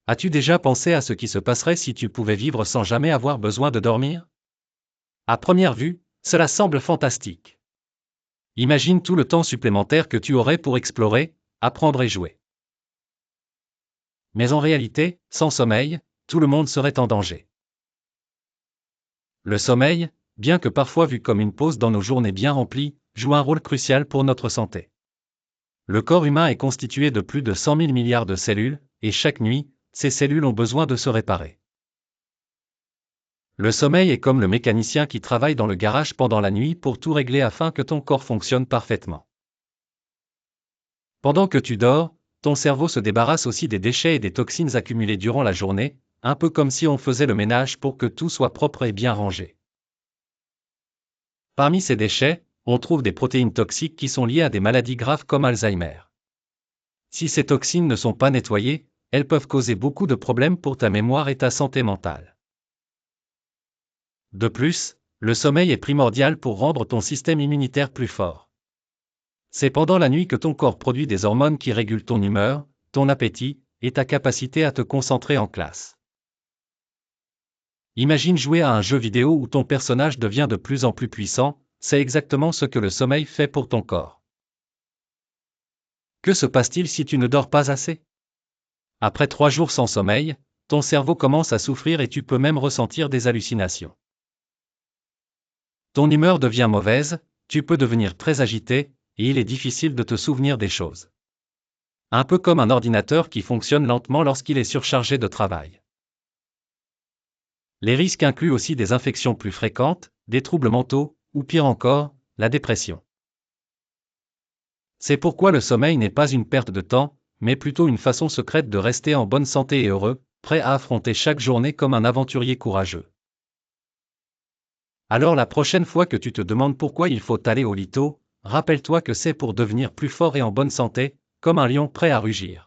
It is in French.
As-tu déjà pensé à ce qui se passerait si tu pouvais vivre sans jamais avoir besoin de dormir? À première vue, cela semble fantastique. Imagine tout le temps supplémentaire que tu aurais pour explorer, apprendre et jouer. Mais en réalité, sans sommeil, tout le monde serait en danger. Le sommeil, bien que parfois vu comme une pause dans nos journées bien remplies, joue un rôle crucial pour notre santé. Le corps humain est constitué de plus de 100 000 milliards de cellules, et chaque nuit, ces cellules ont besoin de se réparer. Le sommeil est comme le mécanicien qui travaille dans le garage pendant la nuit pour tout régler afin que ton corps fonctionne parfaitement. Pendant que tu dors, ton cerveau se débarrasse aussi des déchets et des toxines accumulées durant la journée, un peu comme si on faisait le ménage pour que tout soit propre et bien rangé. Parmi ces déchets, on trouve des protéines toxiques qui sont liées à des maladies graves comme Alzheimer. Si ces toxines ne sont pas nettoyées, elles peuvent causer beaucoup de problèmes pour ta mémoire et ta santé mentale. De plus, le sommeil est primordial pour rendre ton système immunitaire plus fort. C'est pendant la nuit que ton corps produit des hormones qui régulent ton humeur, ton appétit, et ta capacité à te concentrer en classe. Imagine jouer à un jeu vidéo où ton personnage devient de plus en plus puissant, c'est exactement ce que le sommeil fait pour ton corps. Que se passe-t-il si tu ne dors pas assez? Après 3 jours sans sommeil, ton cerveau commence à souffrir et tu peux même ressentir des hallucinations. Ton humeur devient mauvaise, tu peux devenir très agité, et il est difficile de te souvenir des choses. Un peu comme un ordinateur qui fonctionne lentement lorsqu'il est surchargé de travail. Les risques incluent aussi des infections plus fréquentes, des troubles mentaux, ou pire encore, la dépression. C'est pourquoi le sommeil n'est pas une perte de temps, mais plutôt une façon secrète de rester en bonne santé et heureux, prêt à affronter chaque journée comme un aventurier courageux. Alors la prochaine fois que tu te demandes pourquoi il faut aller au lit tôt, rappelle-toi que c'est pour devenir plus fort et en bonne santé, comme un lion prêt à rugir.